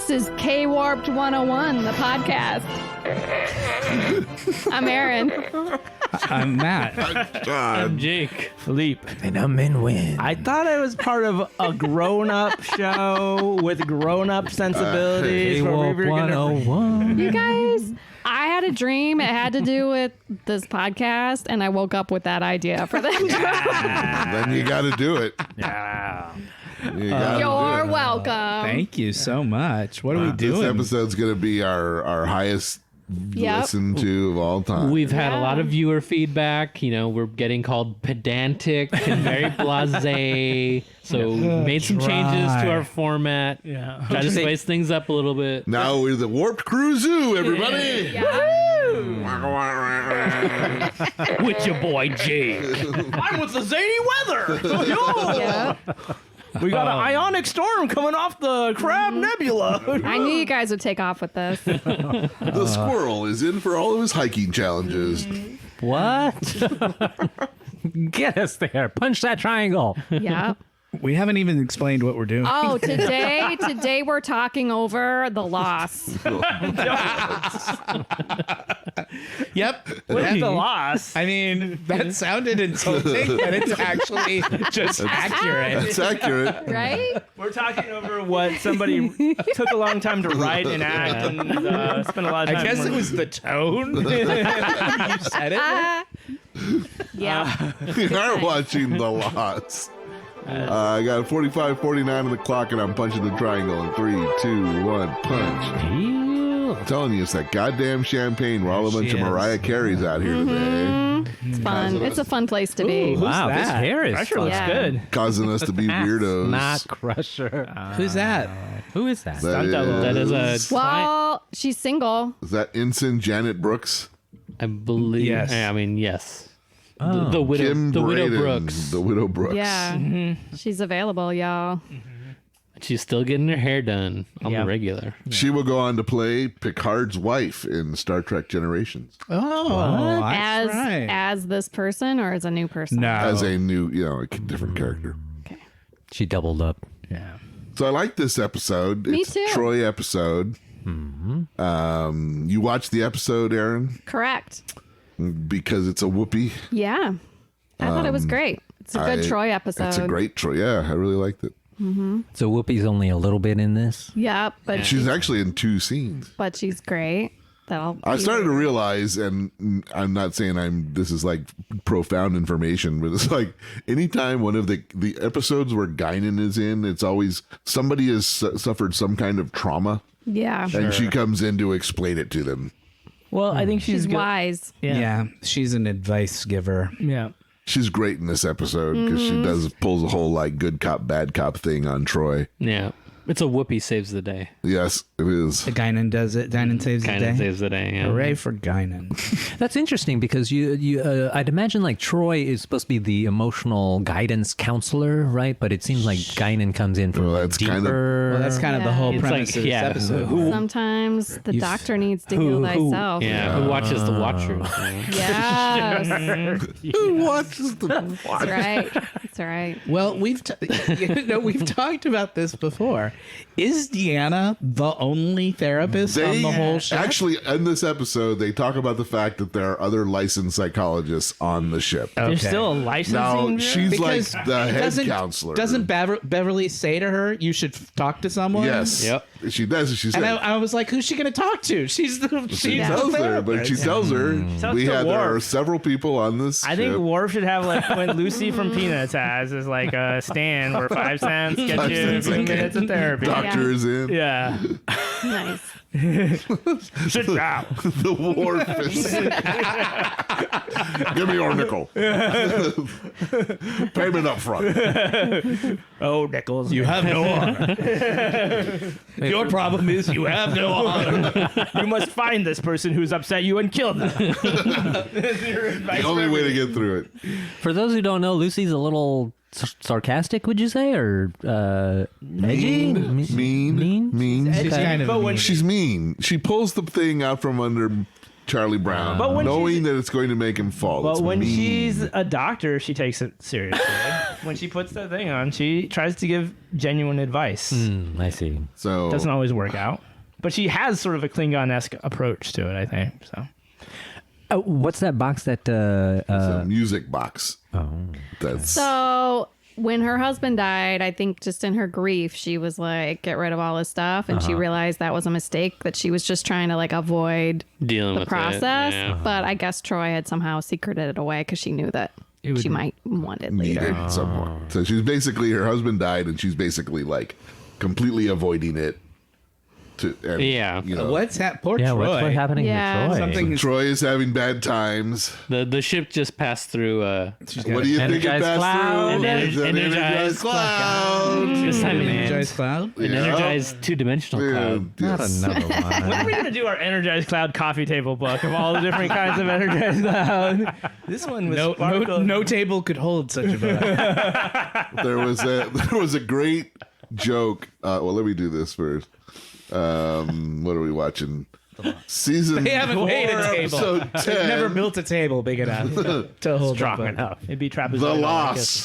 This is K-Warped 101, the podcast. I'm Erin. I'm Matt. I'm Jake. Philippe. And I'm Minh. I thought I was part of a grown-up show with grown-up sensibilities. Where we were 101. You guys, I had a dream. It had to do with this podcast, and I woke up with that idea for them. Then you got to do it. Yeah. You're welcome. Thank you so much. What are we This doing? episode's going to be our highest listened to of all time. We've had a lot of viewer feedback. You know, we're getting called pedantic and very blasé. So made some changes to our format. Yeah. Try to spice things up a little bit. Now we're the Warped Crew Zoo, everybody. With your boy Jake. I'm with the zany weather. Yeah. We got an ionic storm coming off the Crab Nebula. I knew you guys would take off with this. The squirrel is in for all of his hiking challenges. What? Get us there. Punch that triangle. Yeah. We haven't even explained what we're doing. Oh, today we're talking over the loss. Yep. What's the loss? I mean, that sounded insulting, but it's actually just accurate. That's accurate. Right? We're talking over what somebody took a long time to write and act and spent a lot of time. I guess it was the tone. You said it. Yeah. We are watching The Lost. I got 45-49 on the clock, and I'm punching the triangle in 3, 2, 1, punch. I'm telling you, it's that goddamn champagne where all a bunch of Mariah Careys out here today. It's fun. It's a fun place to be. Wow, this that? hair is Pressure fun. looks Yeah. good. Causing us to be weirdos. Not Crusher. Who's that? Who is that? That is a Well, she's single. Is that ensign Janet Brooks? I believe. Yes. I mean, yes. Oh. The widow. Kim The widow Braden, Brooks. The widow Brooks. Yeah. She's available, y'all. She's still getting her hair done on Yeah. the regular. She will go on to play Picard's wife in Star Trek Generations Oh, that's right. As this person or as a new person? No. as a new, a different character. She doubled up. Yeah. So I like this episode. Me It's too. a Troi episode. You watched the episode, Erin, Correct. because it's a whoopee. Yeah. I thought it was great. It's a good Troy episode. It's a great Troi. Yeah, I really liked it. So Whoopi's only a little bit in this. Yeah, but She's actually in 2 scenes. she's great. I started to realize, and I'm not saying this is like profound information, but it's like anytime one of the episodes where Guinan is in, it's always somebody has suffered some kind of trauma, Yeah. and she comes in to explain it to them. Well, I think She's good. wise. Yeah. She's an advice giver. Yeah. She's great in this episode because she pulls a whole like good cop, bad cop thing on Troi. Yeah. It's a whoopee saves the day. Yes, it is. Guinan does it. Guinan saves the Kind of day. saves the day. Yeah. Hooray for Guinan. That's interesting because I'd imagine like Troi is supposed to be the emotional guidance counselor, right? But it seems like Guinan comes in from Well, that's deeper. kind of- Well, that's kind of the Yeah. whole It's premise like, of this yeah, episode. Sometimes the doctor needs to heal Who, thyself. yeah, who watches the Watchers? Yes. Who watches the That's right. That's right. Well, we've talked about this before. Is Deanna the only therapist on the whole ship? Actually, in this episode, they talk about the fact that there are other licensed psychologists on the ship. Okay. There's still a licensing. Now, bureau? she's Because like the head doesn't- counselor. Doesn't Beverly say to her, "You should talk to someone"? Yes. Yep. She does. She said. And I was like, "Who's she going to talk to?" She's the she the tells her, but she therapist. tells her Tells there to are Worf. several people on this I think ship. Worf should have like what Lucy from Peanuts has is like a stand where 5 cents get 5 you cents, 2 okay. minutes of therapy. Doctor is in. Yeah. Nice. Sit down. The Worf is. Give me your nickel. Payment up front. Oh, Nichols. You have no honor. Your problem is you have no honor. You must find this person who's upset you and kill them. The only way to get through it. For those who don't know, Lucy's a little sarcastic, would you say, or edgy? Mean. She's kind of But when She's mean. She pulls the thing out from under Charlie Brown, But when knowing she's- that it's going to make him fall. But It's when mean. she's a doctor, she takes it seriously. when she puts that thing on, she tries to give genuine advice. I see. So Doesn't always work out, but she has sort of a Klingon-esque approach to it, I think. So What's that box that? it's a music box. Oh, That's So when her husband died, I think just in her grief, she was like, get rid of all this stuff. And she realized that was a mistake, that she was just trying to like avoid Dealing the with process. it. Yeah. But I guess Troi had somehow secreted it away because she knew that she might want it needed later. someone. So she's basically, her husband died, and she's basically like completely avoiding it. Yeah. You know, What's poor yeah. Troi? What's happening Yeah. to Troi? Something Troy is having bad times. The ship just passed through. What do you think it Energized passed cloud. through? An It's an energized cloud. This time energized cloud. an energized two-dimensional cloud. Dude, Not yes. another one. when are we going to do our Energized Cloud coffee table book of all the different kinds of Energized Cloud? This one was No table could hold such a book. There was a great joke. Well, let me do this first. What are we watching? Season They haven't 4, made a table. episode 10. They've never built a table big enough to hold strong up. enough. It'd be trapezoidal. The I guess.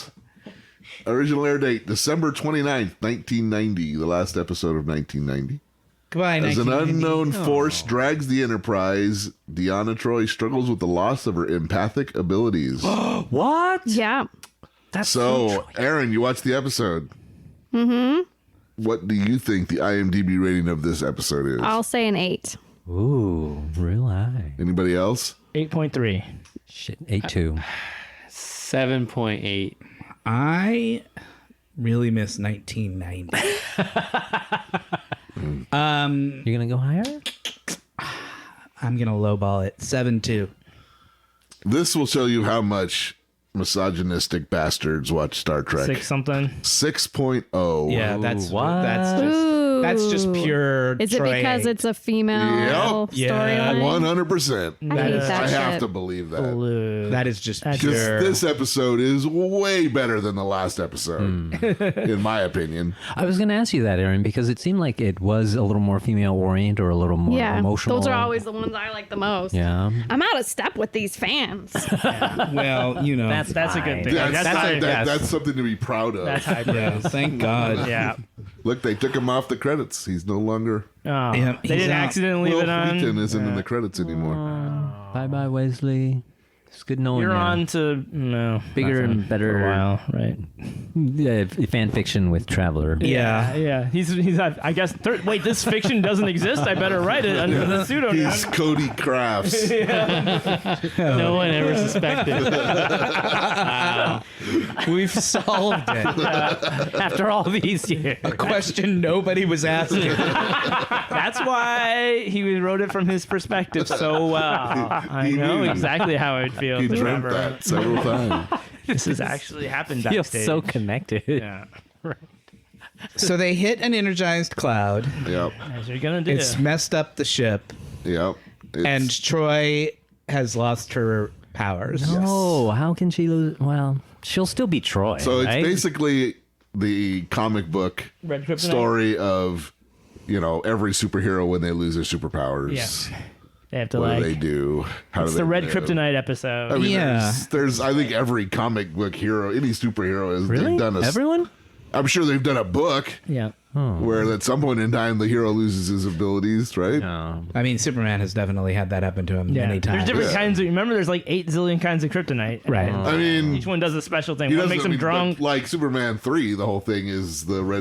Loss. Original air date December 29th, 1990. The last episode of 1990. Goodbye, As an 1990. unknown force drags the Enterprise, Deanna Troi struggles with the loss of her empathic abilities. What? Yeah. That's So, Erin, you watched the episode. Mm-hmm. What do you think the IMDb rating of this episode is? I'll say an 8. Ooh, real high. Anybody else? 8.3. Shit, 8.2. 7.8. I really miss 1990. You're gonna go higher? I'm gonna lowball it. 7.2. This will show you how much misogynistic bastards watch Star Trek. 6 something. 6.0. Yeah, what? that's just pure. Is it Troi because hate. it's a female Yep. Yeah. storyline? 100%. I hate that I have shit. to believe that. Blue. That is just That's Because pure. this episode is way better than the last episode, in my opinion. I was gonna ask you that, Erin, because it seemed like it was a little more female oriented or a little more Yeah. emotional. Those are always the ones I like the most. Yeah. I'm out of step with these fans. Well, you know. That's a good thing. That's something to be proud of. That's high yeah, praise. thank God. Yeah. Look, they took him off the credits. He's no longer. Oh, Yeah, they he's didn't out. accidentally leave Will it on. Wheaton isn't in the credits anymore. Bye bye, Wesley. It's good knowing You're you. on to Bigger nothing and better. for a while, right? Fan fiction with Traveler. Yeah. Yeah. He's I guess. Wait, this fiction doesn't exist. I better write it under the pseudonym. He's Cody Crafts. No one ever suspected. We've solved it. After all these years. A question nobody was asking. That's why he wrote it from his perspective so well. I He know knew. exactly how I'd feel. He to dreamt remember. that several times. This has actually happened Feels backstage. so connected. Yeah. So they hit an energized cloud. Yep. As you're gonna do. It's messed up the ship, Yep. and Troi has lost her powers. No, how can she lose? Well, she'll still be Troy. So it's right? basically the comic book Red Kryptonite? story of, every superhero when they lose their superpowers. Yeah. They have to What do they like. do? How It's do the they Red live? Kryptonite episode. I mean, Yeah. there's I think every comic book hero, any superhero has Really? they've done Everyone? I'm sure they've done a book Yeah. where at some point in time the hero loses his abilities, right? I mean, Superman has definitely had that happen to him Yeah. many times. There's different Yeah. kinds of. Remember, there's like 8 zillion kinds of kryptonite. Right. I mean, Each one does a special thing. he One doesn't- makes I him mean, drunk. but like Superman 3, the whole thing is the Yeah.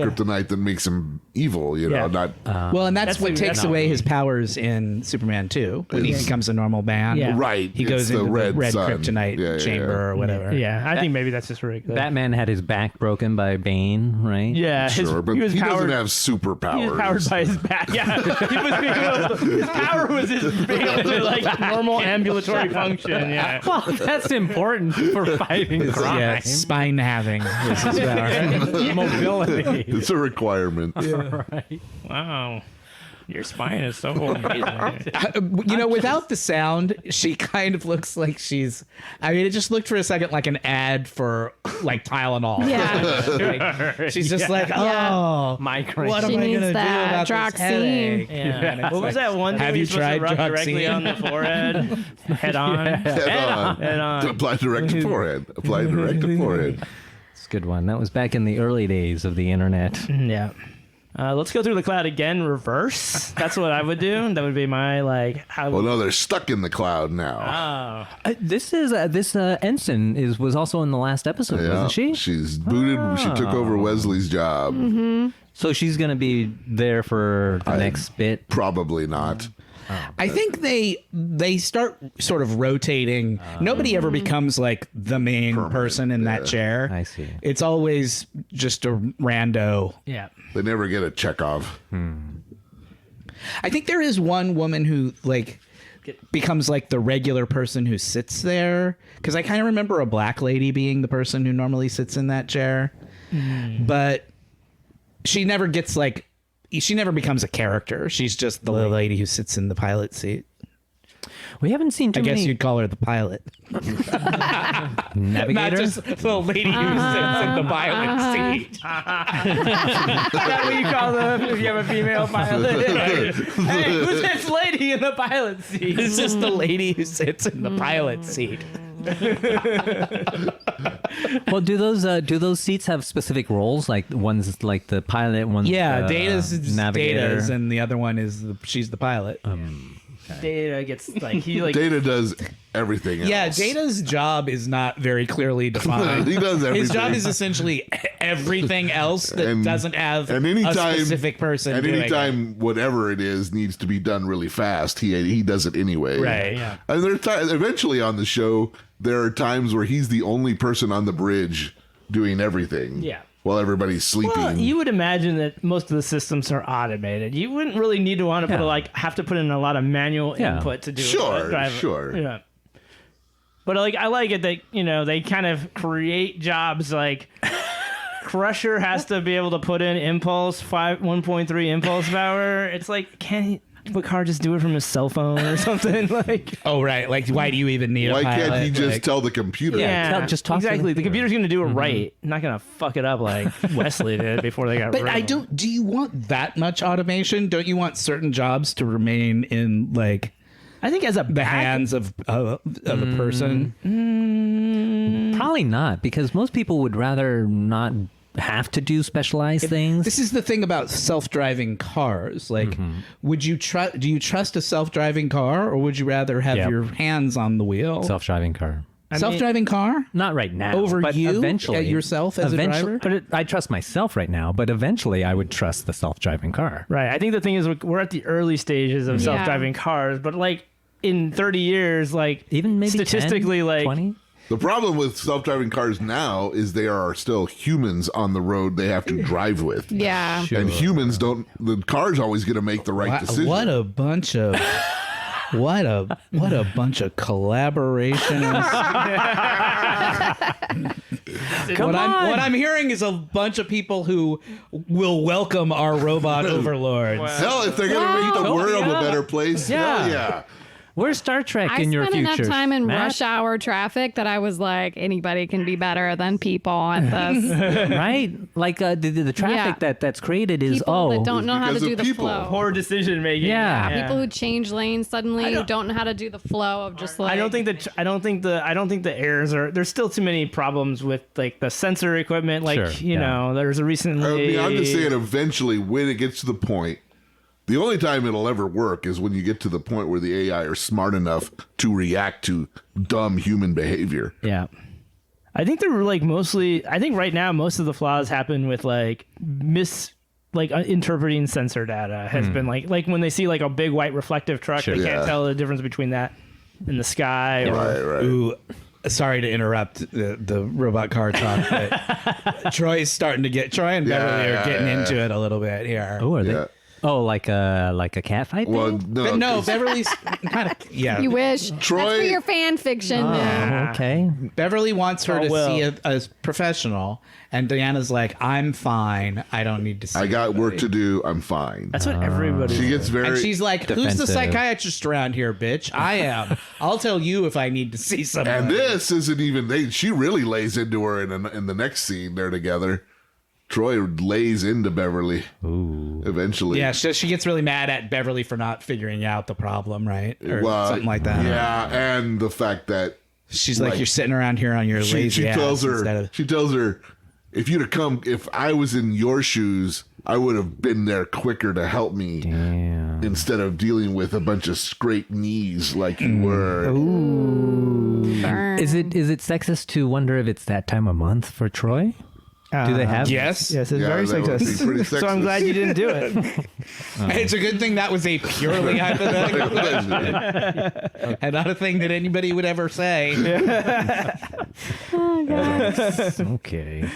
kryptonite that makes him evil, Yeah. not Well, and that's what That's takes what- away his powers in Superman 2 when he becomes a normal man. Yeah. right. He it's goes into the red sun. kryptonite Yeah, yeah, chamber yeah. or whatever. Yeah, I think maybe that's just ridiculous. Batman had his back broken by Bane, right? Yeah, Sure, but he was he powered. doesn't have superpowers. He was powered by his back. Yeah, his power was his being able to like normal ambulatory function. Yeah, Well, that's important for fighting crime. Yeah, spine having is his power. Mobility. It's a requirement. wow, your spine is so amazing. Without the sound, she kind of looks like she's. I mean, it just looked for a second like an ad for like Tylenol. Yeah. Like, she's just like, Yeah. oh, Migraine. what She am I needs gonna do that about this Droxine. headache? Yeah. And it's What was like, that one? Have thing you supposed to tried rub directly Droxine? on the forehead, head on? Head on. Head on. Apply direct to forehead. Apply direct to forehead. It's a good one. That was back in the early days of the internet. Yeah. Let's go through the cloud again, reverse. That's what I would do. That would be my, like... Well, no, they're stuck in the cloud now. This ensign was also in the last episode, wasn't she? She's booted. She took over Wesley's job. Mm-hmm. So she's going to be there for the next bit? Probably not. I think they start sort of rotating. Nobody ever becomes like the main person in that chair. I see. It's always just a rando. Yeah. They never get a Chekhov. I think there is one woman who like becomes like the regular person who sits there, because I kind of remember a black lady being the person who normally sits in that chair, but she never gets like. She never becomes a character. She's just the little lady who sits in the pilot seat. We haven't seen too I guess many... you'd call her the pilot. Navigator? Not just the lady who sits in the pilot seat. Is that what you call them if you have a female pilot? Hey, who's this lady in the pilot seat? It's just the lady who sits in the pilot seat. Well, do those seats have specific roles? Like one's like the pilot, one's the Data's navigator. Data's, and the other one is she's the pilot. Data gets like Data does everything else. Yeah, Data's job is not very clearly defined. He does everything. His job is essentially everything else that doesn't have a specific person. And doing anytime whatever it is needs to be done really fast, he does it anyway. Right. Yeah. And eventually on the show, there are times where he's the only person on the bridge doing everything. Yeah. While everybody's sleeping. Well, you would imagine that most of the systems are automated. You wouldn't really need to want to have to put in a lot of manual input to do it. Sure. Yeah. But I like it that, they kind of create jobs like Crusher has to be able to put in impulse 1.3 impulse power. It's like, Picard just do it from his cell phone or something? Oh, right. Like, why do you even need a Why pilot? can't he just tell the computer? Yeah, just talk to exactly. the The computer's going to do it right. Not going to fuck it up like Wesley did before they got But rid of I him. don't. Do you want that much automation? Don't you want certain jobs to remain in like I think as a the hands of a person? Probably not, because most people would rather not have to do specialized things. This is the thing about self-driving cars. Like, would you trust? Do you trust a self-driving car, or would you rather have your hands on the wheel? Self-driving car. Self-driving car? Not right now. Over but you? eventually, Yourself as a driver? But I trust myself right now, but eventually I would trust the self-driving car. Right. I think the thing is we're at the early stages of self-driving cars, but in 30 years, even maybe statistically, 10, 20? The problem with self-driving cars now is there are still humans on the road they have to drive with. Yeah. And humans don't. The car's always going to make the right decision. What a bunch of what a bunch of collaborations. What I'm hearing is a bunch of people who will welcome our robot overlords. Hell, if they're going to make the world a better place, hell yeah. Where's Star Trek I in your spent future? enough time in Matt? rush hour traffic that I was like, anybody can be better than people at this. Right? Like the traffic that's created is People that don't know how to because do of the people. flow. poor decision making. Yeah. People who change lanes suddenly who don't know how to do the flow of just like. I don't think the errors are. There's still too many problems with the sensor equipment. Sure, There's a recently. I'm just saying, eventually, when it gets to the point, the only time it'll ever work is when you get to the point where the AI are smart enough to react to dumb human behavior. Yeah. I think they're mostly. I think right now most of the flaws happen with interpreting sensor data has been like when they see a big white reflective truck, they can't tell the difference between that and the sky. Right. Ooh, sorry to interrupt the robot car talk, but Troy and Beverly are getting into it a little bit here. Oh, are they? Yeah. Oh, like a cat fight? Well, thing? no, Beverly's kind of You wish. Troy- That's for your fan fiction. Oh, okay. Beverly wants her to see a professional, and Deanna's like, "I'm fine. I don't need to see." I got work to do. I'm fine. That's what everybody. She gets very. And she's like, "Who's the defensive. psychiatrist around here, bitch? I am. I'll tell you if I need to see someone." And this isn't even. She really lays into her in the next scene. They're together. Troy lays into Beverly. Ooh. Eventually. Yeah, she gets really mad at Beverly for not figuring out the problem, right? Or Well, something like that. Yeah, and the fact that She's like, "You're sitting around here on your lazy she ass." tells her. instead of- She tells her, if I was in your shoes, I would have been there quicker to help me. Damn. Instead of dealing with a bunch of scraped knees like you were. Burn. Is it sexist to wonder if it's that time of month for Troi? Do they have? Yes. Yes, it's Yeah, very that would be pretty sexist. So I'm sexist. glad you didn't do it. It's a good thing that was a purely hypothetical question, and not a thing that anybody would ever say. Okay.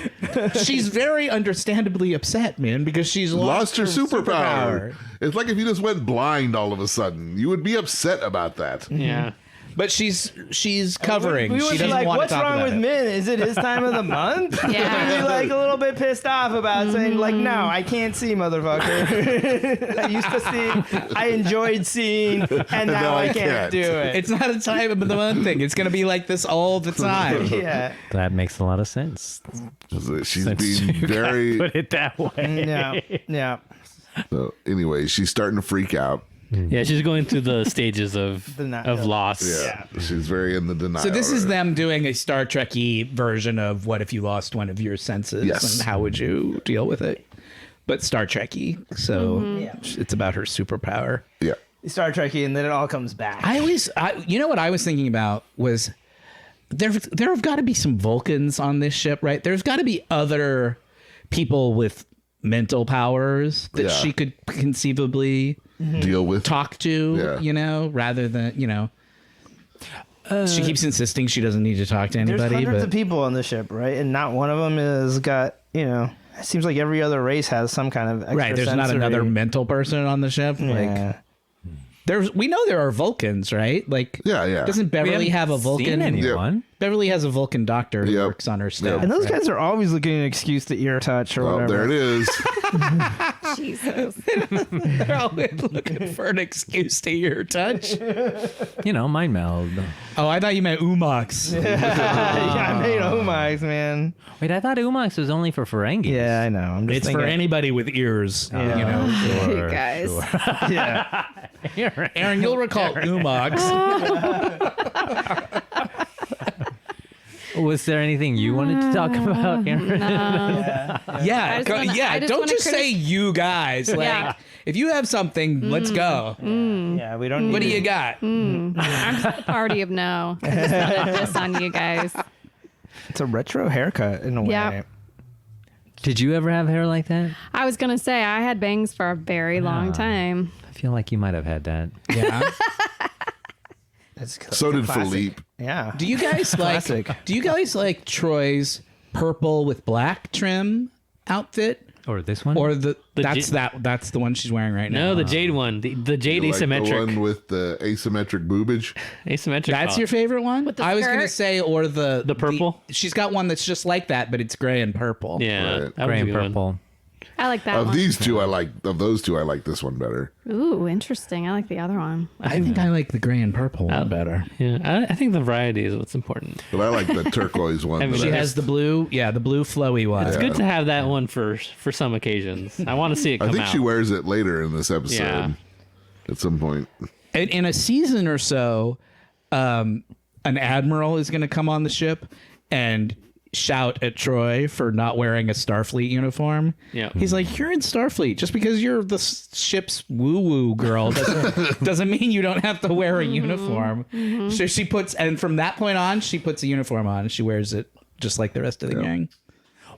She's very understandably upset, man, because she's Lost her superpower. It's like if you just went blind all of a sudden. You would be upset about that. Yeah. But she's covering. We would She be doesn't like, want what's to talk wrong about with it. Minh? Is it his time of the month? Yeah. We'd be like a little bit pissed off about saying like, no, I can't see, motherfucker. I used to see, I enjoyed seeing, and now I can't do it. It's not a time of the month thing. It's going to be like this all the time. Yeah. That makes a lot of sense. She's being very. Put it that way. Yeah. Yeah. So anyway, she's starting to freak out. Yeah, she's going through the stages of Denial. loss. Yeah, she's very in the denial. So this is them doing a Star Trek-y version of what if you lost one of your senses Yes. and how would you deal with it? But Star Trek-y. So it's about her superpower. Yeah. Star Trek-y, and then it all comes back. You know what I was thinking about was there have got to be some Vulcans on this ship, right? There's got to be other people with mental powers that Yeah. she could conceivably Deal with. talk to, Yeah. you know, rather than, you know. She keeps insisting she doesn't need to talk to There's anybody, hundreds but of people on the ship, right? And not one of them has got, you know, it seems like every other race has some kind of right, there's not another mental person on the ship. Yeah. We know there are Vulcans, right? Like, Yeah, yeah. Doesn't Beverly have a Vulcan? Seen anyone? Beverly has a Vulcan doctor who Yep. works on her staff. And those right? guys are always looking at an excuse to ear touch or Oh, whatever. there it is. Jesus. They're always looking for an excuse to hear touch. You know, mind meld. Oh, I thought you meant Umox. Yeah, I made Omax, man. Wait, I thought Umox was only for Ferengis. Yeah, I know. I'm just It's for thinking. anybody with ears. You know. You guys. Yeah. Aaron, you'll recall Umox. Was there anything you wanted to talk about, Aaron? Yeah, I just wanna don't just say you guys. Like, Yeah. if you have something, let's go. Yeah, we don't need What do to- you got? I'm just the party of no. I just wanted this on you guys. It's a retro haircut in a way. Yeah. Did you ever have hair like that? I was going to say I had bangs for a very long time. I feel like you might have had that. Yeah. It's So did classic. Philippe. Yeah. Do you guys Classic. like? Do you guys like Troy's purple with black trim outfit, Or this one? or That's that's the one she's wearing right now? No, the jade one. The jade Like the asymmetric. one with the asymmetric boobage. Asymmetric. That's color. your favorite one? With the I was gonna skirt? say, or the purple? she's got one that's just like that, but it's gray and purple. Yeah. Right. That was gray a and good one. purple. I like that Of one. these two, I like. Of those two, I like this one better. Ooh, interesting. I like the other one. I think I like the gray and purple one better. Yeah, I think the variety is what's important. But I like the turquoise one. I mean, the She best. has the blue, the blue flowy one. It's good to have that one for some occasions. I want to see it come I think out. she wears it later in this episode. Yeah. At some point. In a season or so, an admiral is going to come on the ship and shout at Troi for not wearing a Starfleet uniform. Yeah. He's like, you're in Starfleet. Just because you're the ship's woo-woo girl doesn't mean you don't have to wear a uniform. So she puts, and from that point on, she puts a uniform on and she wears it just like the rest of the gang.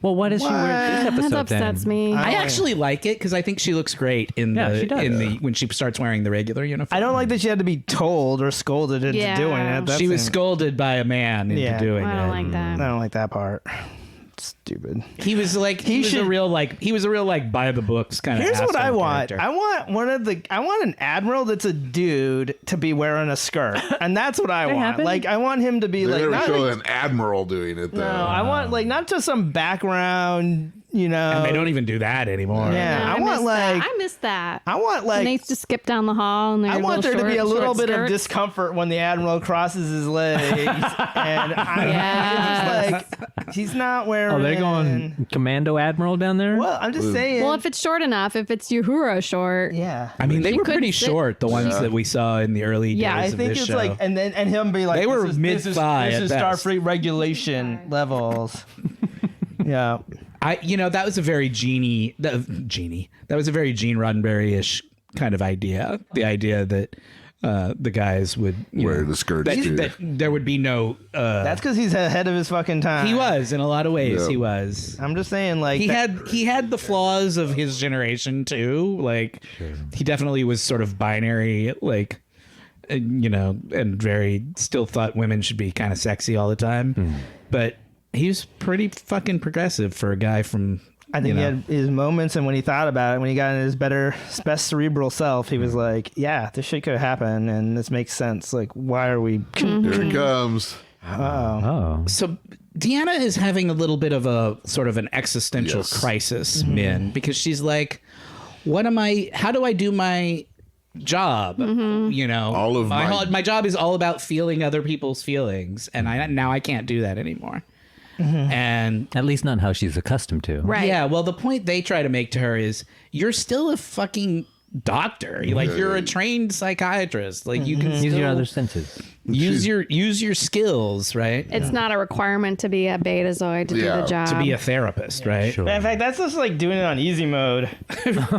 Well, what does she wear this That episode upsets then? me. I actually like it because I think she looks great in Yeah, she does. when she starts wearing the regular uniform. I don't like that she had to be told or scolded into Yeah. doing it. That She was seemed- scolded by a man into Yeah. doing I don't it. like that. I don't like that part. Stupid. He was like he was a real by the books kind of. Here's what I want. Character. I want an admiral that's a dude to be wearing a skirt, and that's what I want. happen? Like I want him to be They like never not show like, an admiral doing it though. no, I want like not just some background, you know. And they don't even do that anymore. Yeah, I I want missed like that. I missed that. I want And they like used to skip down the hall and I want there to be a little bit of this. discomfort when the admiral crosses his legs, and I'm Yes. just like he's not wearing. Oh, they're going Commando Admiral down there? Well, I'm just saying. Well, if it's short enough, if it's Uhura short, yeah. I mean, they were could pretty sit- short. The ones that we saw in the early days Yeah, I of think this it's show. like, and him be like, They were this is mid-thigh This at is best. Starfleet regulation levels. Yeah. That was a very that was a very Gene Roddenberry-ish kind of idea. The idea that the guys would Wear the skirts, too. that there would be no. That's because he's ahead of his fucking time. He was in a lot of ways. Yeah. He was. I'm just saying, like He had the flaws of his generation too. Like he definitely was sort of binary, like and very still thought women should be kind of sexy all the time. But he was pretty fucking progressive for a guy from. I think he had his moments, and when he thought about it, when he got in his best cerebral self, he was like, "Yeah, this shit could happen, and this makes sense. Like, why are we?" Here it comes. Oh. So Deanna is having a little bit of a sort of an existential crisis, Minh, because she's like, how do I do my job? All of my job is all about feeling other people's feelings, and now I can't do that anymore. And At least not how she's accustomed to. Right. yeah, well, the point they try to make to her is you're still a fucking doctor. You're a trained psychiatrist. Like you can Use your still other senses. use your skills, right? It's not a requirement to be a betazoid to do the job. To be a therapist, right? Sure. In fact, that's just like doing it on easy mode.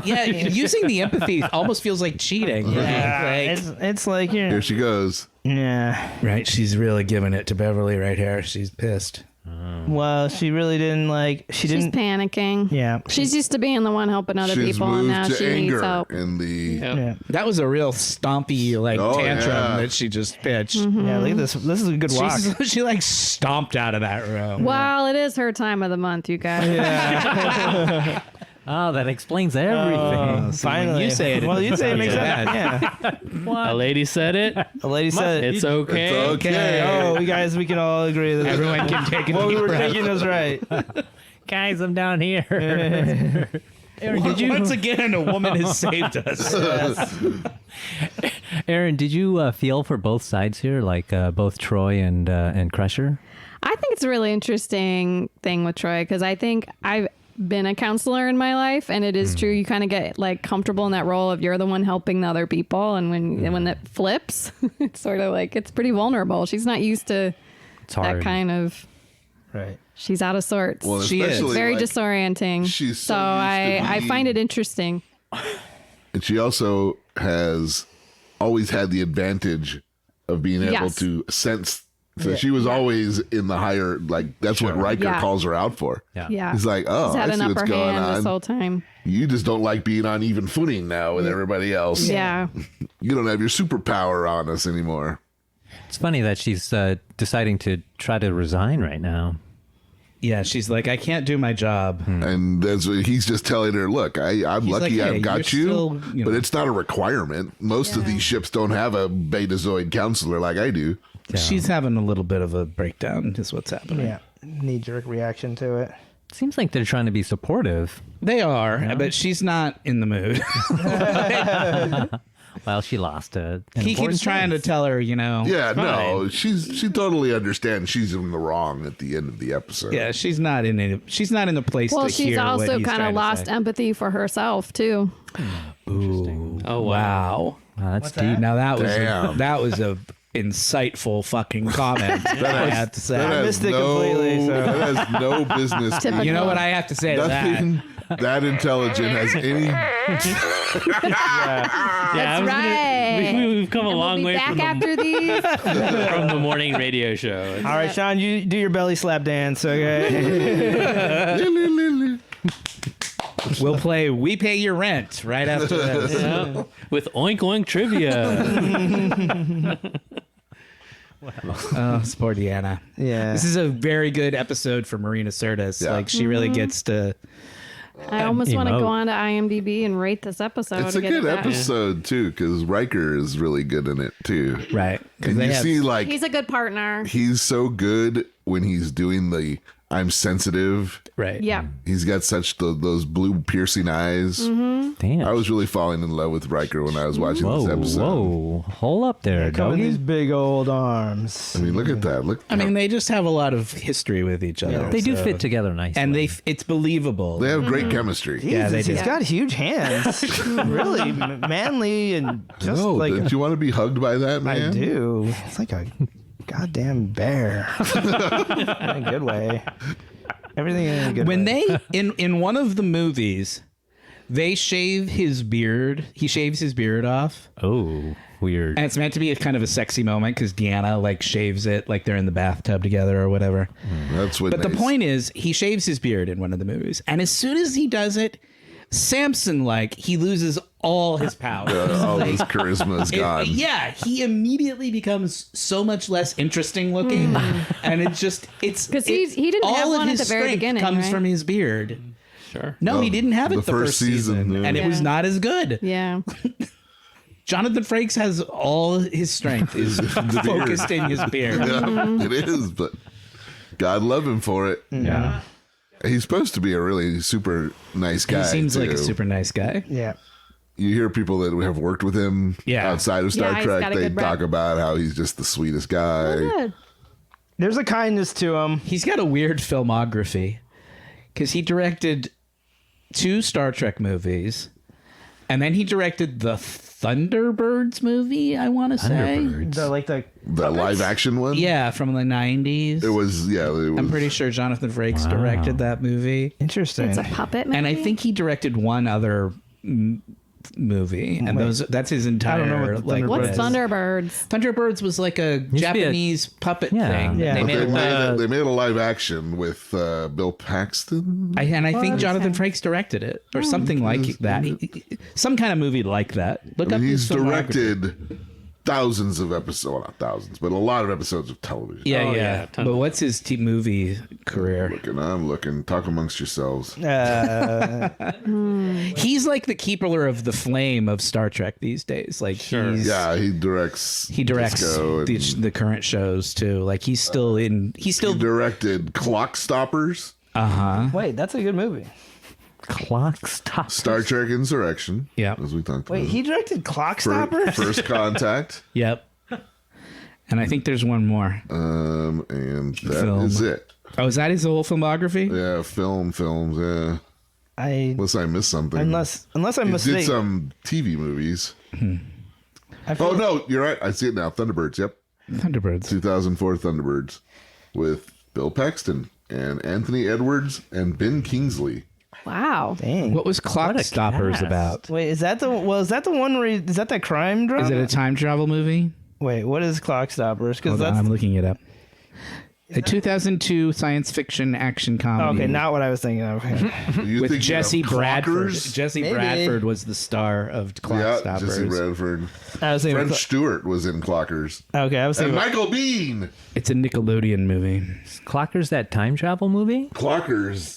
Yeah, using the empathy almost feels like cheating. Right? It's like Here she goes. Right, she's really giving it to Beverly right here. She's pissed. Well, she really didn't like. She's panicking. Yeah. She's used to being the one helping other She's people, and moved now to she needs anger help. in the. Yeah. That was a real stompy tantrum that she just pitched. Yeah. Look at this. This is a good walk. She like stomped out of that room. Well, it is her time of the month, you guys. Oh, that explains everything. Finally, you say it, Well, you say it makes bad. sense. Yeah. A lady said it. A lady said It's okay. It's okay. Oh, we guys, we can all agree that Everyone can take a what we deep were breath. thinking was right. Guys, I'm down here. Erin, Once again, a woman has saved us. Erin, did you feel for both sides here, like both Troi and Crusher? I think it's a really interesting thing with Troi because I think I've been a counselor in my life, and it is true. You kind of get like comfortable in that role of you're the one helping the other people, and when that flips, it's sort of like it's pretty vulnerable. She's not used to It's hard. that kind of. Right. She's out of sorts. Well, She is. especially, Very like, disorienting. she's so so used to I being- find it interesting. And she also has always had the advantage of being able Yes. to sense. So she was always in the higher, like, that's what Riker Yeah. calls her out for. Yeah. He's like, oh, She's had I an see what's upper going hand this on. whole time. You just don't like being on even footing now with everybody else. Yeah. You don't have your superpower on us anymore. It's funny that she's deciding to try to resign right now. Yeah, she's like, I can't do my job. And that's what he's just telling her, look, I'm He's lucky like, hey, I've got you're you, still, you but know. it's not a requirement. Most of these ships don't have a betazoid counselor like I do. She's having a little bit of a breakdown, is what's happening. Yeah. Knee-jerk reaction to it. Seems like they're trying to be supportive. They are, but she's not in the mood. Well, she lost a. He keeps trying to tell her, Yeah, no, she totally understands she's in the wrong at the end of the episode. Yeah, she's not in a place Well, to she's hear what also he's kind trying of to lost say. empathy for herself too. Oh, wow. Wow. Wow, that's deep. Now Damn. that was a insightful fucking comment. I have to say. That missed has it completely, so- that has no business. Typical. You know what I have to say to that? Nothing that intelligent has any. That's right. We've come a And long we'll be way back from after these. from the morning radio show. All right, Sean, you do your belly slap dance, okay? We'll play We Pay Your Rent right after this. Yeah. With Oink Oink Trivia. Oh, it's poor Deanna. Yeah. This is a very good episode for Marina Sirtis. Yeah. Like, she really gets to... I almost want to Emote. go on to IMDb and rate this episode. It's to a get good it back. episode too, because Riker is really good in it too. Right. And you see, like, He's a good partner. he's so good when he's doing the I'm sensitive. Right. Yeah. He's got such those blue piercing eyes. Damn. I was really falling in love with Riker when I was watching Whoa, this episode. whoa. Hold up there, Come in these doggy. big old arms. I mean, look at that. Look. I mean, they just have a lot of history with each other. They do so- fit together nicely. And it's believable. They have great chemistry. Yeah, they Jesus, do. he's got huge hands. Really manly and just No, like don't you want to be hugged by that, man? I do. It's like a goddamn bear. In a good way. Everything in a good When way. they in one of the movies, they shave his beard. He shaves his beard off. Oh, weird. And it's meant to be a kind of a sexy moment because Deanna like shaves it like they're in the bathtub together or whatever. That's what. But the point is, he shaves his beard in one of the movies, and as soon as he does it, Samson he loses all his power. all his charisma is gone. Yeah, he immediately becomes so much less interesting looking, and it's because he didn't have all of one at his the very strength beginning. comes Right? from his beard. Sure. No, he didn't have it the the first first season, season, yeah. and it was not as good. Yeah. Jonathan Frakes has all his strength is focused in his beard. Yeah, it is, but God love him for it. Yeah, He's supposed to be a really super nice guy. he seems like a too. super nice guy. Yeah. You hear people that have worked with him outside of Star Yeah, he's Trek, got a they good rep. talk about how he's just the sweetest guy. Good. There's a kindness to him. He's got a weird filmography because he directed 2 Star Trek movies, and then he directed the Thunderbirds movie, I want to say. The live action one? Yeah, from the 90s. It was. I'm pretty sure Jonathan Frakes directed that movie. Interesting. It's a puppet movie. And I think he directed one other movie, and that's his entire. I don't know what What's list. Thunderbirds? Thunderbirds was like a be a- Japanese puppet Yeah. thing. Yeah. They But made They made a live action with Bill Paxton. I think Jonathan Frakes directed it, or something like that. Some kind of movie like that. Look up He's his filmography. directed thousands of episodes, well, not thousands, but a lot of episodes of television. Yeah, Oh, yeah. yeah, tons But of- what's his movie career? I'm looking. Talk amongst yourselves. He's like the keeper of the flame of Star Trek these days. Like he's, Yeah, he directs. he directs Disco and the current shows too. Like he's still in. He's still. he directed Clock Stoppers, Wait, that's a good movie. Clock stop. Star Trek Insurrection. Yeah. as we talked Wait, about. he directed Clock Stoppers? First Contact, Yep. And I think there's one more. and that is Film. it. Oh, is that his whole filmography? Yeah, films. Yeah, unless I missed something. Unless I'm he mistaken. did some TV movies. I feel Oh no, you're right. I see it now. Thunderbirds. Yep, Thunderbirds. 2004 Thunderbirds with Bill Paxton and Anthony Edwards and Ben Kingsley. Wow. Dang. What was Clock Stoppers cast. about? Wait, is that the one where is that that crime drama? Is it a time travel movie? Wait, what is Clock Stoppers? Because Hold on, that's I'm looking it up. A 2002 science fiction action comedy. okay. Not what I was thinking of. You With thinking Jesse of Bradford. Clockers? Jesse Maybe. Bradford was the star of Clock Yeah, Stoppers. Jesse Bradford. I was thinking. French Stewart was in Clockers. Okay, I was And thinking. Michael Bean. It's a Nickelodeon movie. Clocker's that time travel movie? Clockers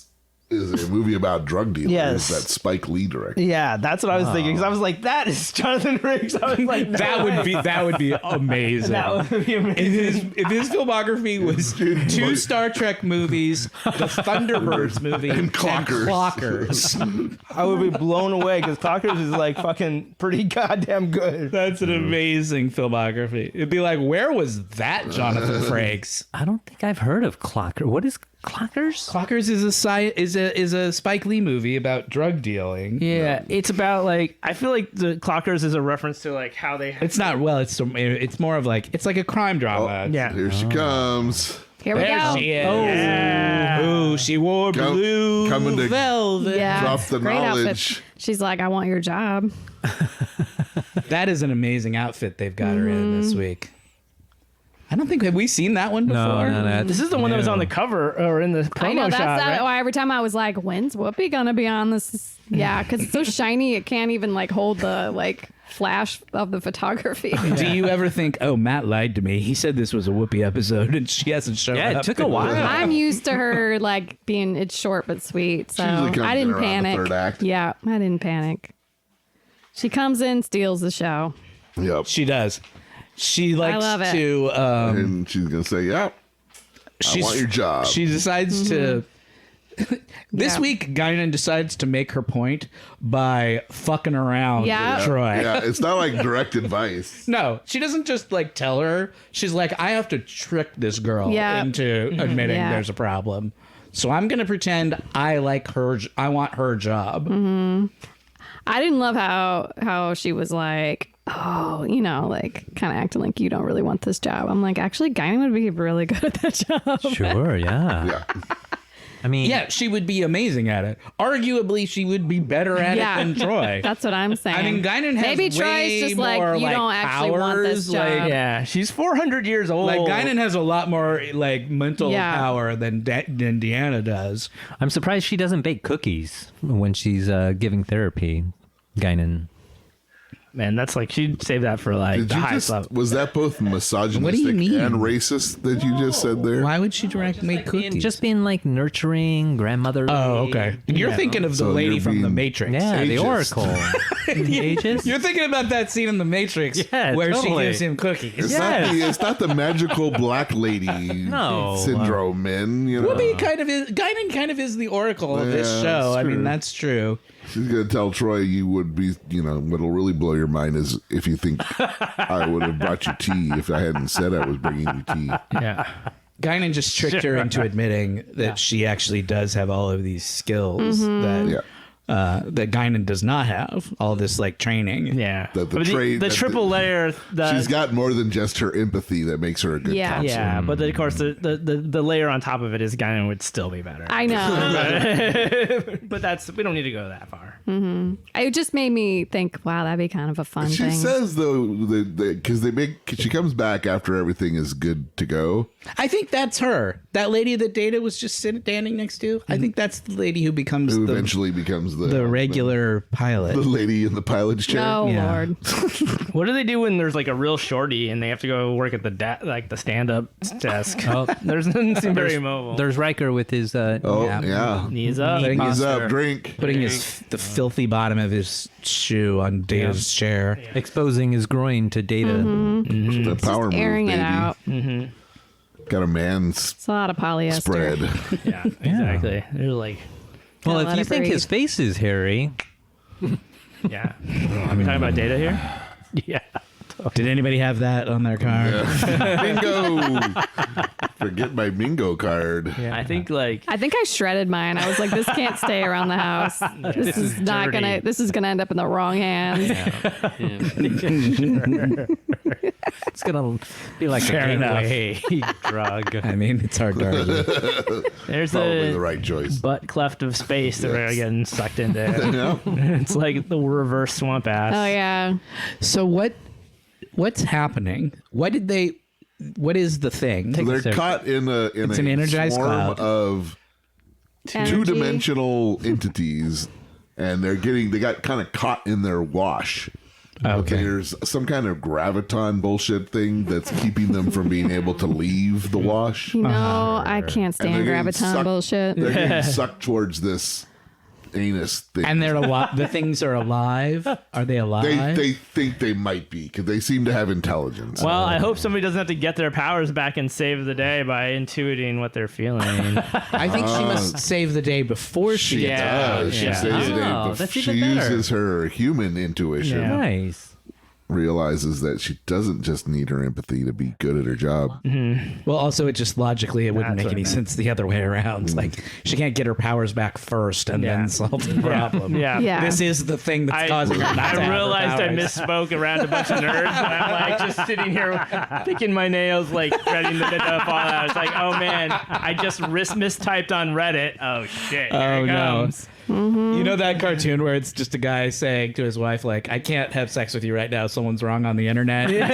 is a movie about drug dealers Yes. that Spike Lee directed. Yeah, that's what I was thinking. Because I was like, that is Jonathan Riggs. I was like, no That way. would be amazing. That would be amazing. If his filmography was 2 Star Trek movies, the Thunderbirds movie, and Clockers. Clockers. I would be blown away because Clockers is like fucking pretty goddamn good. That's an amazing filmography. It'd be like, where was that Jonathan Frakes? I don't think I've heard of Clocker. What is Clockers? Clockers is a Spike Lee movie about drug dealing. Yeah, it's about like I feel like the Clockers is a reference to like how they. It's not it's more of like it's like a crime drama. Yeah. Here she comes. Here we There go. she is. Yeah. Ooh, she wore blue coming to velvet. Yeah. Drop the great knowledge. outfit. She's like, I want your job. That is an amazing outfit they've got her in this week. I don't think have we seen that one before. No. This is the one that was on the cover or in the promo I know that's shot, right? why every time I was like, when's Whoopi gonna be on this? Yeah, because it's so shiny, it can't even like hold the like flash of the photography. Do you ever think, oh, Matt lied to me? He said this was a Whoopi episode, and she hasn't shown up. Yeah, it took a while. I'm used to her like being it's short but sweet, so usually comes I in didn't around the panic. third act. Yeah, I didn't panic. She comes in, steals the show. Yep. She does. She likes love it. to. And she's gonna say, "Yep, I want your job." She decides to. This Yeah. week, Guinan decides to make her point by fucking around Yeah. with Troy. Yeah, it's not like direct advice. No, she doesn't just like tell her. She's like, I have to trick this girl Yeah. into admitting Yeah. there's a problem. So I'm gonna pretend I like her. I want her job. I didn't love how she was like, oh, you know, like kind of acting like you don't really want this job. I'm like, actually, Guinan would be really good at that job. Sure, yeah. Yeah, I mean, Yeah, she would be amazing at it. Arguably, she would be better at Yeah. it than Troi. That's what I'm saying. I mean, Guinan has maybe way Troy's just more, like you don't actually want this powers, job. Yeah, she's 400 years old. Like Guinan has a lot more like mental Yeah. power than Deanna does. I'm surprised she doesn't bake cookies when she's giving therapy. Guinan. Man, that's like she'd save that for like Did the you highest just, level. was that both misogynistic What do you mean? and racist that you just said there? Why would she make cookies? Just being like nurturing, grandmother. Oh, okay. You're thinking of the So lady you're from The being- Matrix. Yeah, the Ageist. Oracle. Ages? You're thinking about that scene in The Matrix Yeah, where totally. she gives him cookies. It's not the magical black lady No. syndrome, man. You know, Well, Guinan kind of is the Oracle of this Yeah, show. that's I mean, true. that's true. she's gonna tell Troy you would be. You know, what'll really blow your mind is if you think I would have brought you tea if I hadn't said I was bringing you tea. Yeah. Guinan just tricked her into admitting that she actually does have all of these skills Yeah. that Guinan does not have. All this like training. Yeah. The But trade- the that triple layer. She's got more than just her empathy that makes her a good Yeah. counselor. Yeah, but of course the layer on top of it is Guinan would still be better. I know. But we don't need to go that far. It just made me think, wow, that'd be kind of a fun She thing. says though because she comes back after everything is good to go. I think that's her. That lady that Data was just standing next to. I think that's the lady who becomes Who eventually becomes the regular pilot. the lady in the pilot's chair. Oh Yeah. Lord. What do they do when there's like a real shorty and they have to go work at the the stand-up desk? Oh. There's doesn't seem very mobile. There's Riker with his. Oh yeah. Knees up. Putting his, He's up, drink. putting the filthy bottom of his shoe on Data's chair. Exposing his groin to Data. The power move, Airing baby. it out. Got a man's It's a lot of polyester. spread. Yeah, exactly. They're like, Well, Gotta if let you it think breathe. his face is hairy, yeah. Are we talking about Data here? Yeah. Did anybody have that on their car? Bingo. Forget my bingo card. I think like I think I shredded mine. I was like, this can't stay around the house. This is not dirty. gonna. This is gonna end up in the wrong hands. it's gonna be like Fair a enough. gateway drug. I mean, it's hard to argue. there's Probably the a right choice. butt cleft of space that we're Yes. getting sucked into. Yeah. It's like the reverse swamp ass. Oh yeah. So what's happening? What is the thing? So they're second. caught in It's an energized swarm cloud. of Energy. two-dimensional entities, and they got kind of caught in their wash. Okay. There's some kind of graviton bullshit thing that's keeping them from being able to leave the wash. You know, I can't stand they're getting graviton sucked- bullshit. They're getting sucked towards this anus thing. And they're the things are alive. Are they alive? they think they might be because they seem to have intelligence. Well, I hope somebody doesn't have to get their powers back and save the day by intuiting what they're feeling. I think she must save the day before she she gets Yeah. does. She Yeah. saves it Oh, in, that's she even better. uses her human intuition. Yeah. Nice. Realizes that she doesn't just need her empathy to be good at her job. Well, also, it just logically, it wouldn't That's make what I any meant. sense the other way around. Like, she can't get her powers back first and Yeah. then solve the problem. Yeah. Yeah. This is the thing that's causing her not to have I her realized I powers. misspoke around a bunch of nerds, and I'm like just sitting here picking my nails, like ready to fall out. It's like, oh man, I just mistyped on Reddit. Oh shit! Here Oh, it no. comes. You know that cartoon where it's just a guy saying to his wife, like, I can't have sex with you right now. Someone's wrong on the internet. He's, like,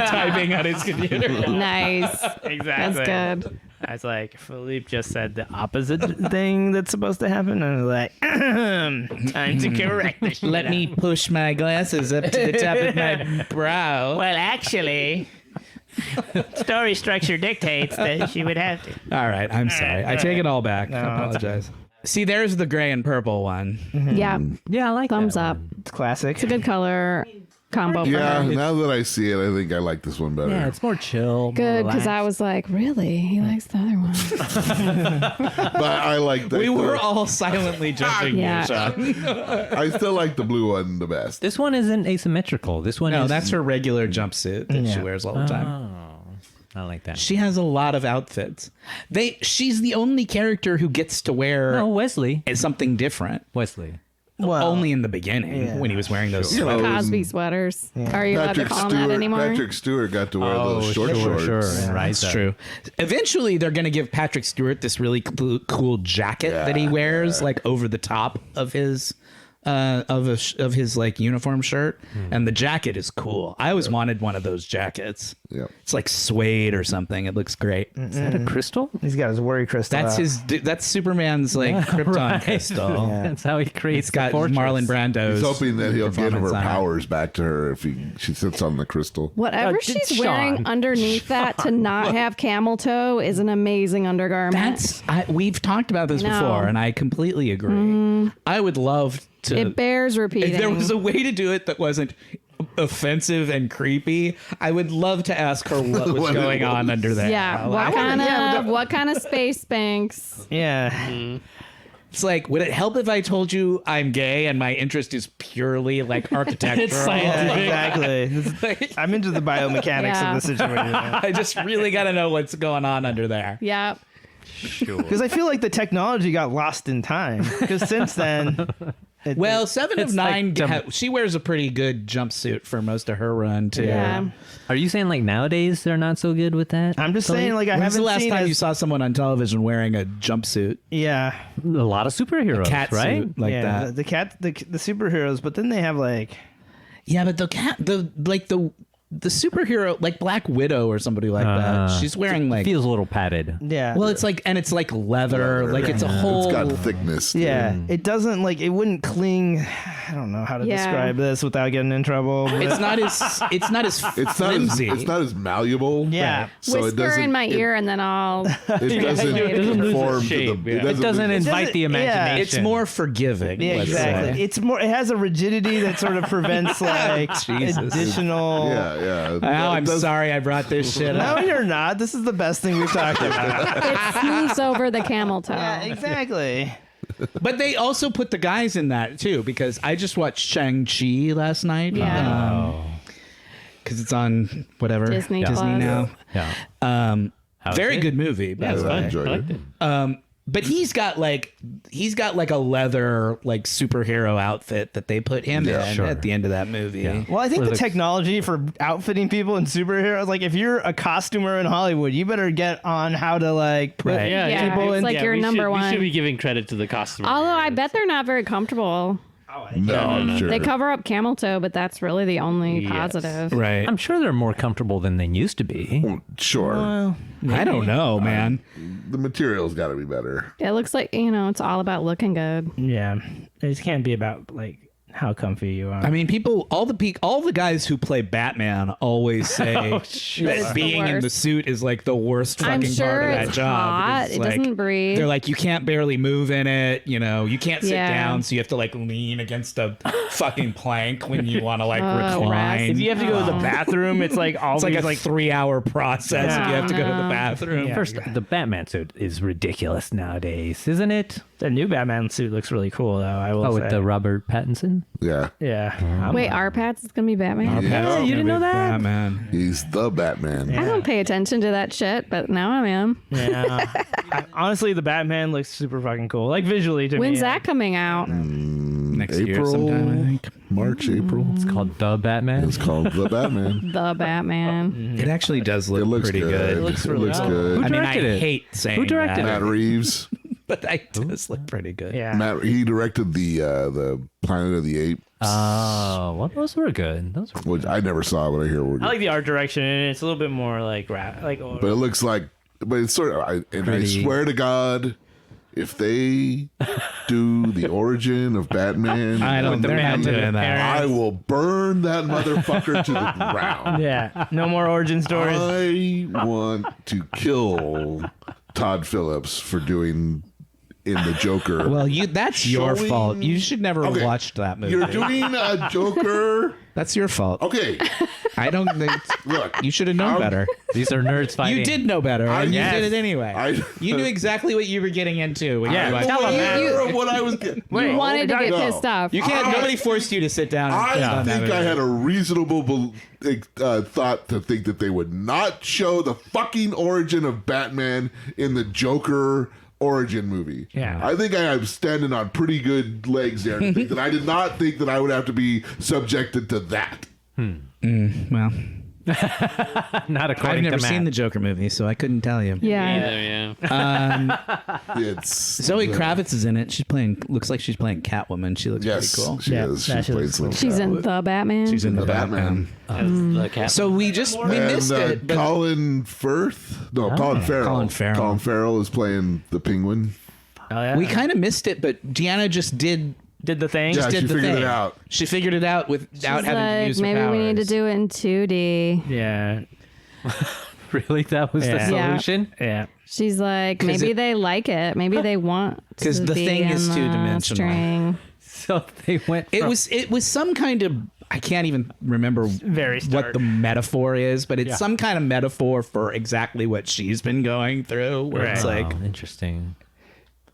typing on his computer. Nice. Exactly. That's good. I was like, Philippe just said the opposite thing that's supposed to happen, and I was like, time to correct this. shit. Let me push my glasses up to the top of my brow. Well, actually, story structure dictates that she would have to. All right, I'm sorry. I take it all back. I apologize. See, there's the gray and purple one. Yeah. Yeah, I like Thumbs that up. one. It's classic. It's a good color combo for Yeah, her. now that I see it, I think I like this one better. Yeah, it's more chill. Good, because I was like, really? He likes the other one. But I like that. We were all silently judging Yeah. you, Sean. I still like the blue one the best. This one isn't asymmetrical. This one No, is. that's her regular jumpsuit that she wears all the time. I like that. She has a lot of outfits. She's the only character who gets to wear No, Wesley. something different. Wesley. only in the beginning when he was wearing those You know, sweaters. Cosby sweaters. Are you allowed to call them that anymore? Patrick Stewart got to wear those short shorts. Sure. Right. That's true. Eventually, they're going to give Patrick Stewart this really cool jacket that he wears, like over the top of his of his like uniform shirt, and the jacket is cool. I always wanted one of those jackets. Yep. It's like suede or something. It looks great. Is that a crystal? He's got his worry crystal. That's out. that's Superman's like Krypton crystal. That's how he creates It's got the fortress. Marlon Brando's. He's hoping that he'll give her performance on it. powers back to her if she sits on the crystal. Whatever she's wearing underneath that to not have camel toe is an amazing undergarment. We've talked about this No. before, and I completely agree. I would love to. It bears repeating. If there was a way to do it that wasn't offensive and creepy, I would love to ask her what was going on under there. yeah. What kind of space Spanx? Yeah. It's like, would it help if I told you I'm gay and my interest is purely like architectural? It's scientific. Exactly. I'm into the biomechanics of the situation. I just really got to know what's going on under there. Yeah. Because I feel like the technology got lost in time. Because since then, Well, 7 of It's 9, like she wears a pretty good jumpsuit for most of her run, too. Yeah. Are you saying like nowadays they're not so good with that? I'm just saying, like, I When's the haven't last seen time you saw someone on television wearing a jumpsuit? Yeah, a lot of superheroes, Cat right? suit like yeah, that. the superheroes, but then they have like Yeah, but the superhero, like Black Widow or somebody like that, she's wearing like... feels a little padded. well, it's like, and it's like leather, like it's a whole... It's got thickness. it doesn't like it wouldn't cling. I don't know how to describe this without getting in trouble. But It's not as flimsy. It's not as malleable. Yeah. So Whisper it doesn't in my ear and then I'll. It doesn't conform to shape, the. yeah. It doesn't lose- invite the imagination. It's more forgiving. yeah, let's exactly. say. It's more. It has a rigidity that sort of prevents like additional. Yeah. Oh, I'm sorry I brought this shit No, up. you're not. This is the best thing we've talked about. It smooths over the camel toe. Yeah, exactly. But they also put the guys in that too, because I just watched Shang-Chi last night. Yeah. Because it's on whatever Disney Disney Plus. now. Yeah. Very good movie, by the I way. enjoyed it. But he's got like a leather like superhero outfit that they put him in at the end of that movie. Yeah. Well, I think the technology for outfitting people in superheroes, like if you're a costumer in Hollywood, you better get on how to like put Right. Yeah, people it's in. like your number We one. should be giving credit to the customer. Although I bet they're not very comfortable. No, I'm sure. They cover up camel toe, but that's really the only positive. Right. I'm sure they're more comfortable than they used to be. Sure. I don't know, man. The material's got to be better. It looks like, it's all about looking good. Yeah, it just can't be about like how comfy you are. I mean, all the guys who play Batman always say that being in the suit is like the worst I'm fucking sure part of that it's job. hot. It's It like- doesn't breathe. They're like, you can't barely move in it. You can't sit Yeah. down, so you have to like lean against a fucking plank when you want to like rest. recline. if you have to go to the bathroom, it's like all It's like these a 3-hour process if you have to go to the no. bathroom. First, the Batman suit is ridiculous nowadays, isn't it? The new Batman suit looks really cool, though. I will say. With the Robert Pattinson. Yeah. Yeah. Wait, Arpats is going to be Batman? Yeah. You didn't know that? Batman. He's the Batman. I don't pay attention to that shit, but now I am. Yeah. Honestly, the Batman looks super fucking cool. Like visually to me. When's that coming out? Next year April, sometime, I think. March, April. It's called The Batman. It's called the Batman. The Batman. It actually does look It looks pretty good. It looks really good. good. I mean, I directed it? hate saying Who directed that, Matt Reeves. but it does look pretty good. Yeah. He directed the Planet of the Apes, Oh, well, those were good. which I never saw, but I hear were I like the art direction, and it's a little bit more like rap. But But it looks like, but it's sort of. I Pretty. swear to God, if they do the origin of Batman, I don't. They're not doing that. I will burn that motherfucker to the ground. yeah, no more origin stories. I want to kill Todd Phillips for doing in the Joker. Well, that's your Showing- fault. You should never have Okay, watched that movie. You're doing a Joker. That's your fault. Okay, I don't think. look. You should have known better. These are nerds fighting. You did know better, and you Yes. did it anyway. You knew exactly what you were getting into. When Yeah, you watched tell it. him, man. aware of what I was getting. You wanted to get no. pissed off. You can't. Nobody forced you to sit down. And put I on that think I movie. had a reasonable thought to think that they would not show the fucking origin of Batman in the Joker origin movie. Yeah. I think I am standing on pretty good legs there to think that I did not think that I would have to be subjected to that. Well, Not according I've never to Matt. seen the Joker movie, so I couldn't tell you. Yeah. It's Zoe Kravitz is in it. She's playing. Looks like she's playing Catwoman. She looks yes, pretty cool. she Yeah, is. that She shit plays looks cool. She's in the Batman. She's in the Batman. Batman. The cat. So we missed it. But Colin Firth? No, Colin Farrell. Colin Farrell. Colin Farrell is playing the Penguin. Oh, yeah. we kind of missed it, but Deanna just did did the thing. Yeah, did she the figured thing. it out. She figured it out without She's having to like, use her maybe we need to powers. do it in 2D. Yeah. Really? That was the Yeah. solution? Yeah. She's like, 'Cause maybe it- they like it. Maybe they want 'Cause to the be thing in is the two-dimensional. string. So they went. It from- was some kind of, I can't even remember Very what stark. the metaphor is, but it's some kind of metaphor for exactly what she's been going through. Where it's Right. like, Oh, interesting.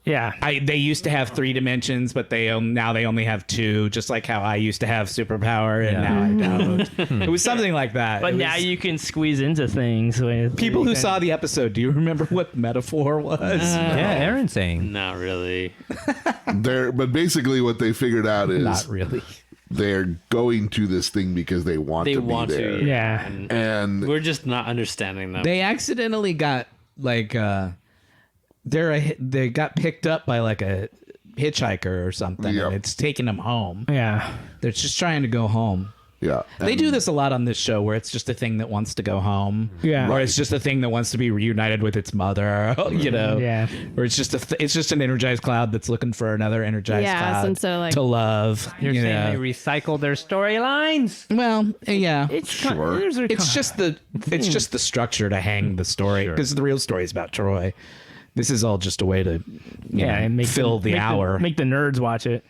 Yeah. they used to have 3 dimensions, but now they only have 2. Just like how I used to have superpower, and now I don't. It was something like that. But It now was- you can squeeze into things with people who saw the episode, do you remember what metaphor was? Yeah, Aaron saying. Not really. But basically what they figured out is Not really. they're going to this thing because they want They to want be there. to. Yeah. And We're just not understanding them. They accidentally got like they got picked up by like a hitchhiker or something, Yep. and it's taking them home. Yeah. They're just trying to go home. yeah. They do this a lot on this show, where it's just a thing that wants to go home, Yeah. or it's just a thing that wants to be reunited with its mother, you know, Yeah. or it's just it's just an energized cloud that's looking for another energized Yeah, cloud since they're, like- to love. You're you saying know. they recycle their storylines? Well, yeah, It's Sure. it's just the structure to hang the story, because the real story is about Troy. This is all just a way to and make fill the hour. make the nerds watch it.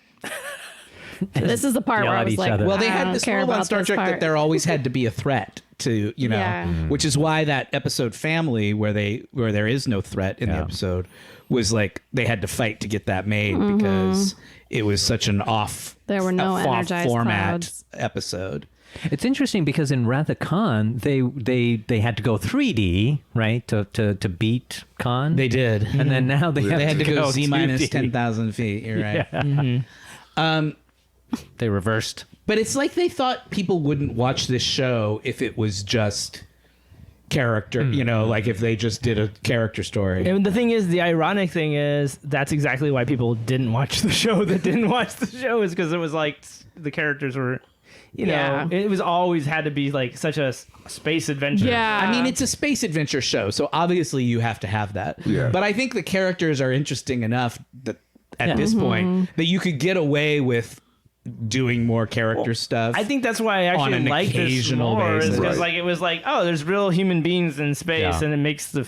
This is the part Yell where I at was each like, other. Well, they I had don't this care rule on about Star this Trek that part. there always had to be a threat to, Yeah. which is why that episode Family, where there is no threat in the episode, was like they had to fight to get that made because it was such an off There were no energized format clouds. episode. It's interesting because in Wrath of Khan, they had to go 3D, right, to beat Khan. They did. and then now they They had to go Z minus 2D. 10,000 feet. You're right. They reversed. But it's like they thought people wouldn't watch this show if it was just character, like if they just did a character story. And the thing is, the ironic thing is, that's exactly why people didn't watch the show. That didn't watch the show is because it was like the characters were, Yeah. it was always had to be like such a space adventure. Yeah. I mean, it's a space adventure show, so obviously you have to have that. Yeah. But I think the characters are interesting enough that at Yeah. this point that you could get away with doing more character stuff. I think that's why I On actually an like this occasional more, is basis. because Right. like it was like, oh, there's real human beings in space, Yeah. and it makes the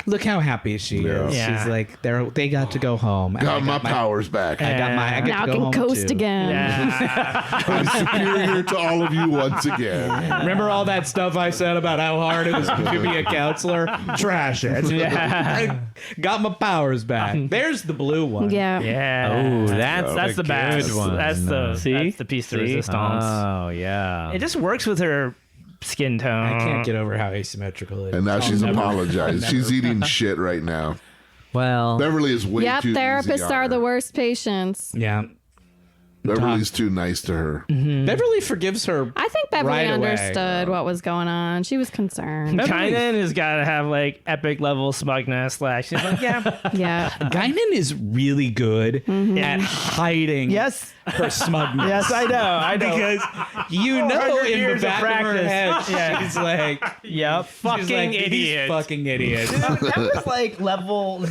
Look how happy she is. Yeah. She's like, they got to go home. And got my powers back. I get now I to go can home coast too. again. yeah. I'm superior to all of you once again. Remember all that stuff I said about how hard it is to be a counselor? Trash it. I got my powers back. There's the blue one. Yeah. Yeah. Oh, that's the good best. one. That's the piece de resistance. Oh, yeah. It just works with her skin tone. I can't get over how asymmetrical it is. And now she's apologized. She's eating shit right now. Well, Beverly is way Yep, too easy therapists on are her. the worst patients. Yeah. Beverly's too nice to her. Beverly forgives her. I think Beverly Right away. understood what was going on. She was concerned. Guinan has got to have like epic level smugness. She's like, yeah, Yeah. Guinan is really good at hiding yes, her smugness. yes, I know. Because you know 400 in the years of back of her practice. head, Yeah. she's like, Yep, fucking she's like, these idiot. fucking idiots. That was like level 1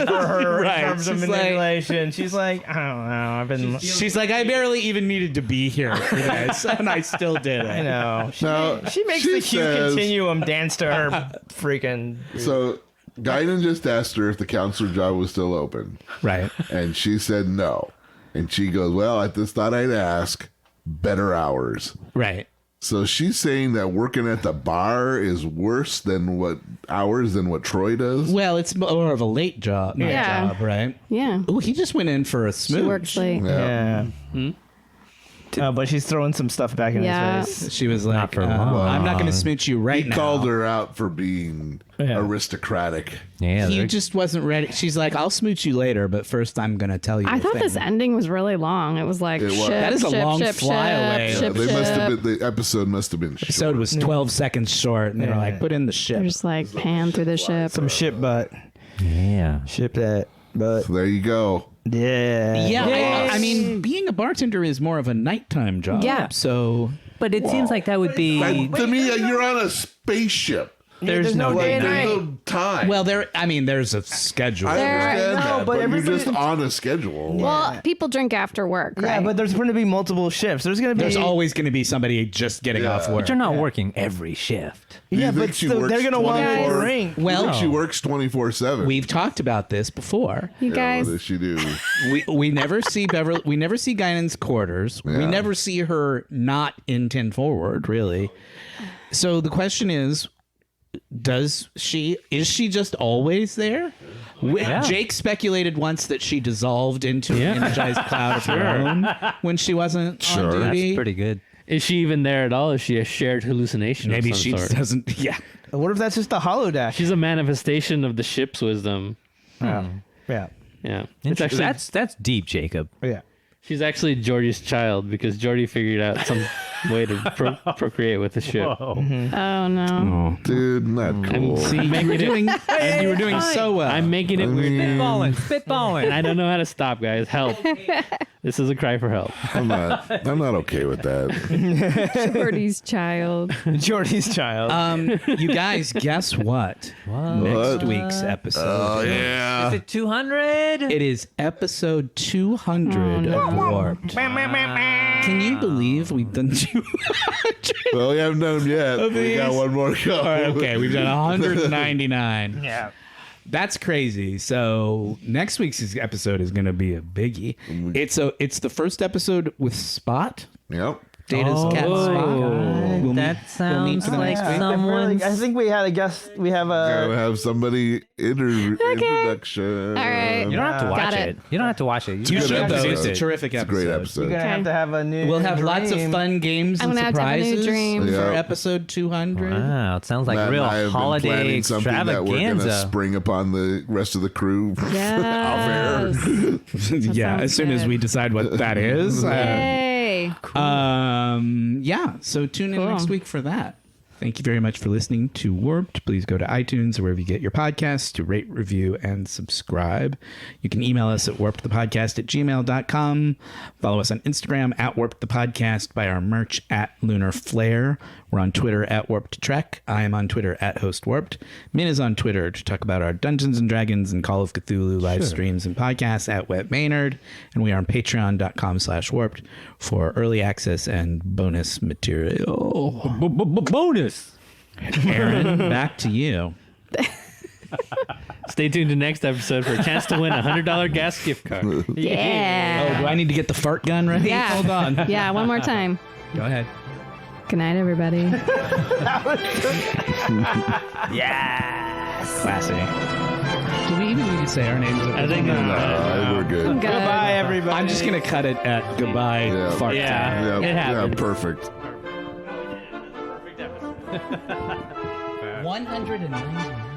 for her Right. in terms of She's like- manipulation. She's like, I don't know. I've been. She's like, I barely even needed to be here for this, and I still did it. I know. Now, She makes she the Q says- continuum dance to her freaking. So, Guinan just asked her if the counselor job was still open. Right. And she said no. And she goes, well, I just thought I'd ask. Better hours. Right. So she's saying that working at the bar is worse than what Troi does. Well, it's more of a late job, night Yeah. job, right? Yeah. Oh, he just went in for a She smooch. works late. Yeah. Yeah. But she's throwing some stuff back in Yeah. his face. She was like, for long. I'm not going to smooch you right He now. called her out for being aristocratic. Yeah, He they're- just wasn't ready. She's like, I'll smooch you later, but first I'm going to tell you I a thought thing. this ending was really long. It was like It was. ship, That is a ship, long ship, flyaway. ship, Yeah, ship, they must have ship. been. The episode must have been. episode short. was 12 seconds short, and they were Yeah. like, put in the ship. They're just like pan through the ship. Some ship butt. yeah. Ship that butt. So there you go. Yeah. Yeah, I mean, being a bartender is more of a nighttime job. Yeah. So But it seems like that would be. To me, you're on a spaceship. There's no Like, day and there's night. no time. well, there's a schedule. I There- understand no, that, but but you're everybody- just on a schedule. Well, people drink after work, right? Yeah, but there's going to be multiple shifts. There's going to be. There's always going to be somebody just getting Yeah. off work. But you're not working every shift. Do you Yeah, think but she still, works they're going to want to 24? drink. Well, She works 24/7. we've talked about this before. you What guys. does she do? We never see Beverly. We never see Guinan's quarters. We Yeah. never see her not in 10 forward, really. So the question is, is she just always there? Jake speculated once that she dissolved into an energized cloud of her own when she wasn't Sure. on That's duty. pretty good. Is she even there at all? Is she a shared hallucination? Maybe of some she sort? just doesn't. Yeah. What if that's just a holodeck? She's a manifestation of the ship's wisdom. Yeah. Yeah, it's actually That's deep, Jacob. Yeah. she's actually Geordie's child because Geordie figured out some way to procreate with the ship. Oh no. Dude, not cool. See, you were doing, and you were doing so well. I'm making it weird now, and Spitballing. I don't know how to stop, guys. Help! This is a cry for help. I'm not okay with that. Birdie's child. Jordy's child. You guys, guess what? Next week's episode. Oh yeah. Is it 200? It is episode 200 of Warped. Can you believe we've done 200? Well, we haven't done them yet. We got one more to go. All right, okay, we've done 199. Yeah. That's crazy. So next week's episode is going to be a biggie. It's the first episode with Spot. Yep. Data's cat Spot. We'll that meet sounds for the like next week. someone's... I think we had a guest. We have Gotta a. have somebody introduction. All right. You don't have to watch Got it. it. You don't have to watch it. It's You a good should, though. episode. It's a terrific It's a great episode. episode. You're gonna have to have a new. We'll have lots of dream. fun games I'm and gonna have to have a new surprises dream. for Yeah. episode 200. Wow, it sounds like Matt real and I have been holiday planning something that we're gonna extravaganza. spring upon the rest of the crew. Yes. Yeah, sounds as soon as good. we decide what that is. Yay. Yeah, so tune in Cool. next week for that. Thank you very much for listening to Warped. Please go to iTunes or wherever you get your podcasts to rate, review, and subscribe. You can email us at warpedthepodcast@gmail.com. Follow us on Instagram at warpedthepodcast. Buy our merch at Lunar Flare. We're on Twitter at Warped Trek. I am on Twitter at Host Warped. Min is on Twitter to talk about our Dungeons and Dragons and Call of Cthulhu live streams and podcasts at Wet Maynard. And we are on patreon.com/warped for early access and bonus material. Bonus. Erin, back to you. Stay tuned to next episode for a chance to win a $100 gas gift card. Yeah. Do I need to get the fart gun ready? Yeah. Hold on. Yeah, one more time. Go ahead. Good night, everybody. Classy. Do we even need to say our names? I think We're good. Good. Goodbye, everybody. I'm just going to cut it at goodbye Yeah. fart time. Yeah, it happened. Perfect. 199.